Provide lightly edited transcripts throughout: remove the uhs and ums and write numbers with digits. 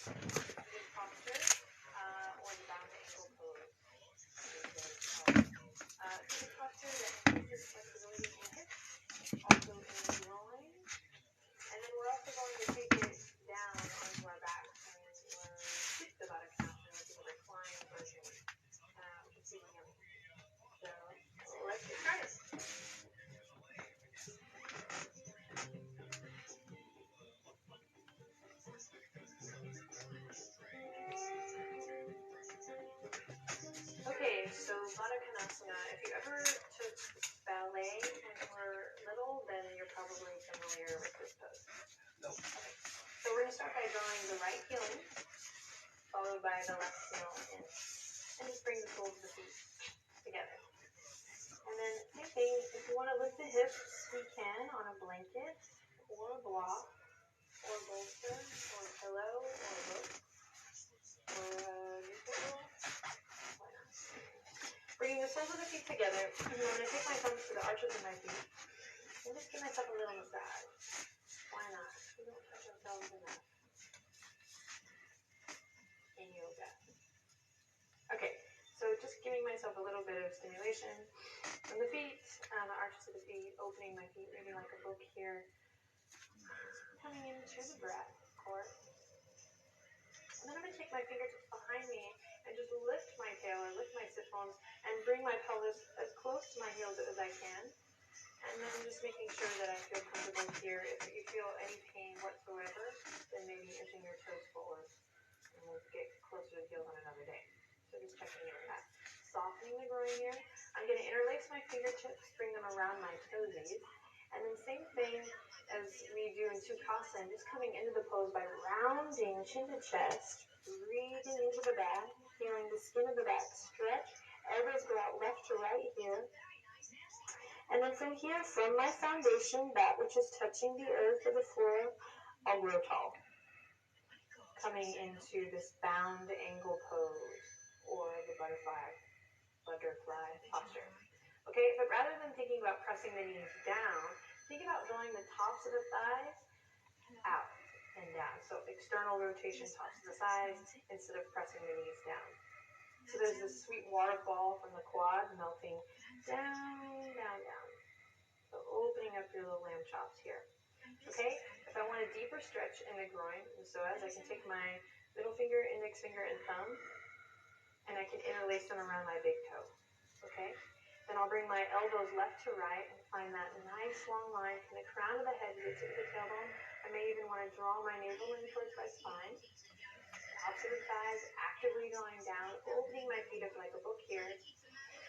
This posture, or the bound ankle pose. This posture that increases flexibility in the hips, also in the groin. And then we're also going to take it down onto our back and skip the Baddha-Konasana, which is a reclined version, which is super yummy. So let's get started. Okay, so Baddha-Konasana, if you ever took ballet when you were little, then you're probably familiar with this pose. No. Okay. So we're going to start by drawing the right heel in, followed by the left heel in. And just bring the soles of the feet together. And then same thing, if you want to lift the hips, we can on a blanket, or a block, or a bolster, or a pillow, or a book, or a newspaper. Why not? Bringing the soles of the feet together, I'm going to take my thumbs to the arches of my feet and just give myself a little massage. Why not? We don't touch ourselves enough in yoga. Okay, so just giving myself a little bit of stimulation from the feet, the arches of the feet, opening my feet, maybe like a book here. Coming into the breath, of course. And then I'm going to take my fingertips behind me and just lift my tail or lift my sit bones and bring my pelvis as close to my heels as I can. And then just making sure that I feel comfortable here. If you feel any pain whatsoever, then maybe inching your toes forward. And we'll get closer to the heels on another day. So just checking in with that. Softening the groin here. I'm going to interlace my fingertips, bring them around my toesies. And then same thing as we do in Sukhasana, just coming into the pose by rounding chin to chest, breathing into the back, feeling the skin of the back stretch. Elbows go out left to right here. And then from here, from my foundation, that which is touching the earth or the floor, I'll grow tall. Coming into this bound angle pose, or the butterfly posture. Okay, but rather than thinking about pressing the knees down, think about drawing the tops of the thighs out and down. So external rotation, tops of the thighs, instead of pressing the knees down. So there's this sweet waterfall from the quads melting down, down, down. So opening up your little lamb chops here. Okay, if I want a deeper stretch in the groin, so as I can take my middle finger, index finger, and thumb, and I can interlace them around my big toe. Okay, then I'll bring my elbows left to right and find that nice long line from the crown of the head to the tip of the tailbone. I may even want to draw my navel in towards my spine. Tops of the thighs actively going down, opening my feet up like a book here.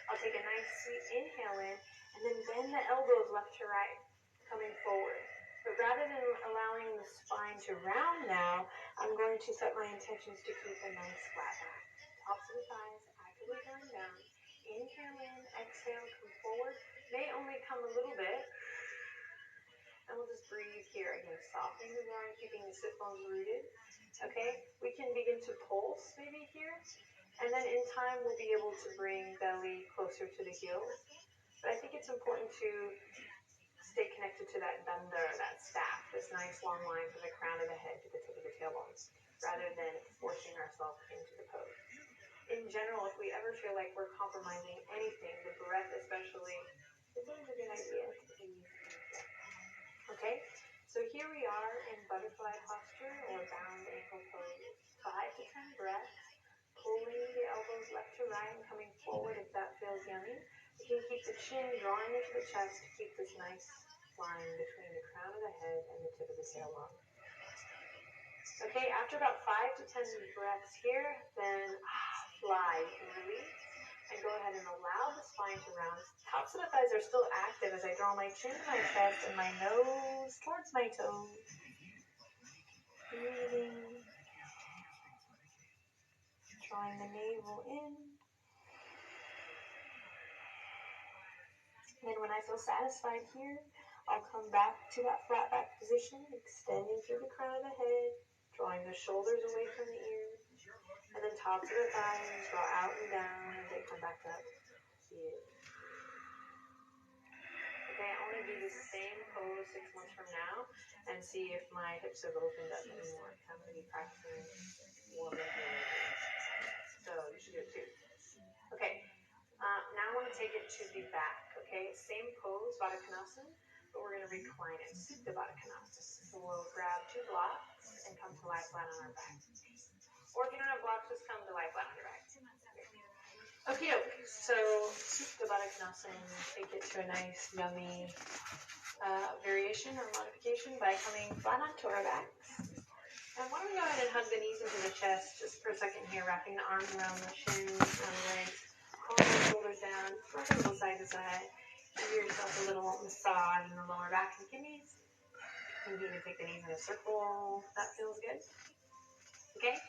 I'll take a nice sweet inhale in, and then bend the elbows left to right, coming forward. But rather than allowing the spine to round now, I'm going to set my intentions to keep a nice flat back. Tops of the thighs actively going down. Inhale in, exhale, come forward. May only come a little bit. And we'll just breathe here again, softening the groin, keeping the sit bones rooted. Okay, we can begin to pulse maybe here. And then in time, we'll be able to bring belly closer to the heels. But I think it's important to stay connected to that danda, that staff, this nice long line from the crown of the head to the tip of the tailbone, rather than forcing ourselves into the pose. In general, if we ever feel like we're compromising anything, the breath especially, it's always a good idea to ease into it. Okay, so here we are in butterfly posture or bound ankle pose. 5 to 10 breaths, pulling the elbows left to right and coming forward if that feels yummy. You can keep the chin drawing into the chest to keep this nice line between the crown of the head and the tip of the tailbone. Okay, after about 5 to 10 breaths here, then fly. You can release and go ahead and allow the spine to round. Tops of the thighs are still active as I draw my chin to my chest and my nose towards my toes. Breathing. Drawing the navel in. And then when I feel satisfied here, I'll come back to that flat back position, extending through the crown of the head, drawing the shoulders away from the ears, and then tops of the thighs draw out and down as they come back up. Here. Okay, I want to do the same pose 6 months from now and see if my hips have opened up anymore. I'm going to be practicing take it to the back, okay? Same pose, Baddha Konasana, but we're going to recline it, Supta Baddha Konasana. So we'll grab 2 blocks and come to lie flat on our back. Or if you don't have blocks, just come to lie flat on your back. Okay, so Supta Baddha Konasana, take it to a nice, yummy variation or modification by coming flat onto our backs. And why don't we go ahead and hug the knees into the chest just for a second here, wrapping the arms around the shins, around the legs, pulling the shoulders down, rock a little side to side. Give yourself a little massage in the lower back and kidneys. You can even take the knees in a circle. That feels good. Okay?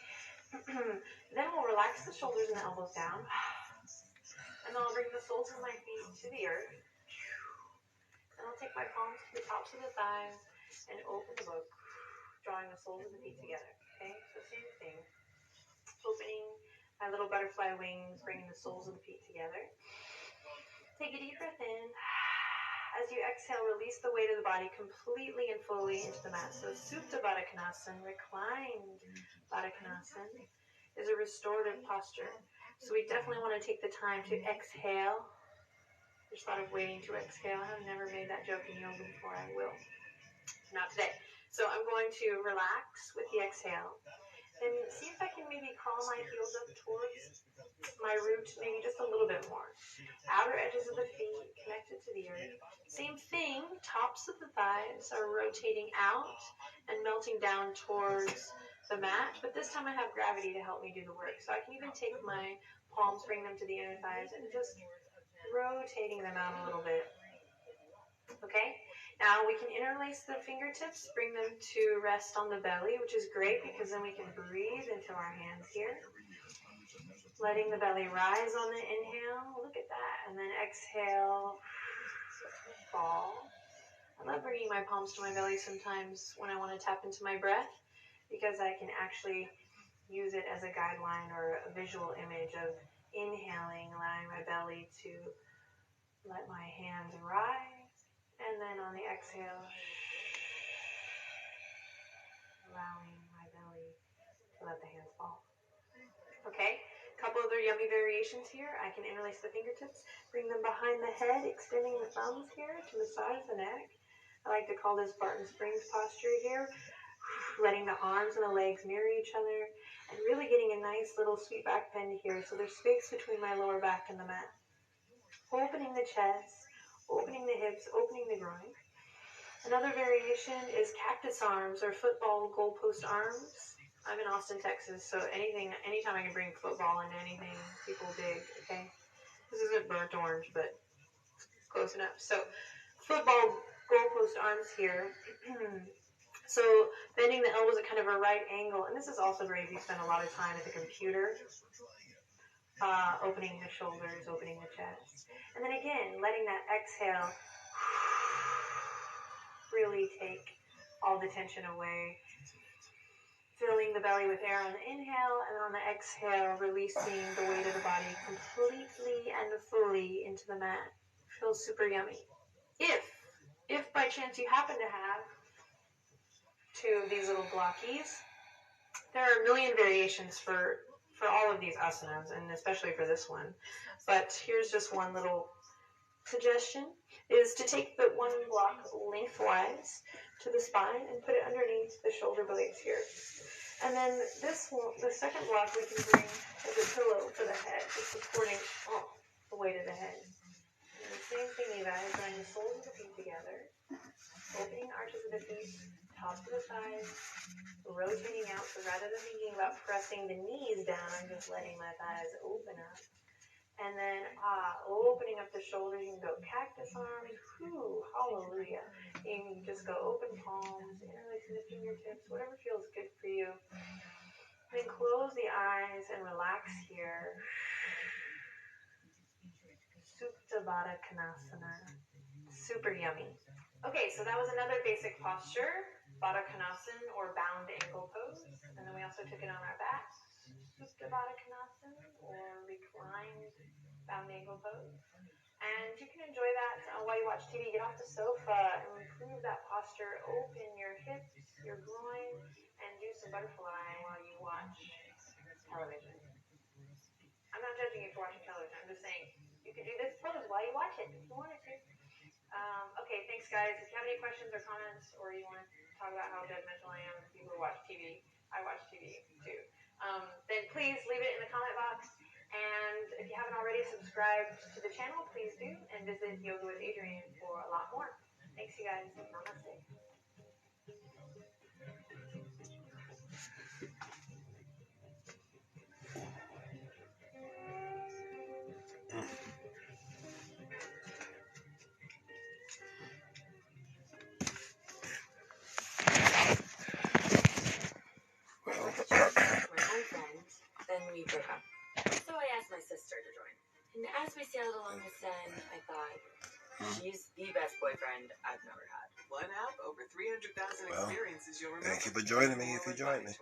Then we'll relax the shoulders and the elbows down. And then I'll bring the soles of my feet to the earth. And I'll take my palms to the tops of the thighs and open the book, drawing the soles of the feet together. Okay? So same thing. Opening my little butterfly wings, bringing the soles of the feet together. Take a deep breath in. As you exhale, release the weight of the body completely and fully into the mat. So Supta Baddha Konasana, reclined Baddha Konasana, is a restorative posture. So we definitely want to take the time to exhale. Just thought of waiting to exhale. I've never made that joke in yoga before. I will. Not today. So I'm going to relax with the exhale. And see if I can maybe crawl my heels up towards my root, maybe just a little bit more. Outer edges of the feet connected to the earth. Same thing, tops of the thighs are rotating out and melting down towards the mat, but this time I have gravity to help me do the work. So I can even take my palms, bring them to the inner thighs, and just rotating them out a little bit. Okay? Now we can interlace the fingertips, bring them to rest on the belly, which is great because then we can breathe into our hands here. Letting the belly rise on the inhale, look at that, and then exhale, fall. I love bringing my palms to my belly sometimes when I want to tap into my breath because I can actually use it as a guideline or a visual image of inhaling, allowing my belly to let my hands rise. And then on the exhale, allowing my belly to let the hands fall. Okay, a couple other yummy variations here. I can interlace the fingertips, bring them behind the head, extending the thumbs here to massage the neck. I like to call this Barton Springs posture here. Letting the arms and the legs mirror each other and really getting a nice little sweet back bend here. So there's space between my lower back and the mat. Opening the chest, opening the hips, opening the groin. Another variation is cactus arms or football goalpost arms. I'm in Austin, Texas, so anytime I can bring football into anything, people dig, okay? This isn't burnt orange, but close enough. So football goalpost arms here. So bending the elbows at kind of a right angle. And this is also great if you spend a lot of time at the computer. Opening the shoulders, opening the chest. And then again, letting that exhale really take all the tension away. Filling the belly with air on the inhale, and on the exhale, releasing the weight of the body completely and fully into the mat. Feels super yummy. If by chance you happen to have 2 of these little blockies, there are a million variations for all of these asanas, and especially for this one. But here's just one little suggestion, is to take the one block lengthwise to the spine and put it underneath the shoulder blades here. And then this one, the second block, we can bring as a pillow for the head, just supporting the weight of the head. And the same thing, you guys, drawing the soles of the feet together, opening the arches of the feet, tops of the thighs, rotating out. So rather than thinking about pressing the knees down, I'm just letting my thighs open up. And then opening up the shoulders. You can go cactus arms. Whew, hallelujah. You can just go open palms, interlacing the fingertips, whatever feels good for you. Then close the eyes and relax here. Supta Baddha Konasana. Super yummy. Okay, so that was another basic posture, Baddha Konasana or bound ankle pose. And then we also took it on our backs, Supta Baddha Konasana or reclined bound ankle pose. And you can enjoy that while you watch TV. Get off the sofa and improve that posture. Open your hips, your groin, and do some butterfly while you watch television. I'm not judging you for watching television. I'm just saying you You could do this pose while you watch it if you wanted to. Okay, thanks guys. If you have any questions or comments, or you want to talk about how judgmental I am of people who watch TV, I watch TV too, then please leave it in the comment box. And if you haven't already subscribed to the channel, please do, and visit Yoga with Adriene for a lot more. Thanks you guys. Namaste. My boyfriend, then we broke up. So I asked my sister to join. And as we sailed along the Seine, I thought, she's the best boyfriend I've never had. One app, over 300,000 experiences you'll remember. Thank you for joining me if you joined me.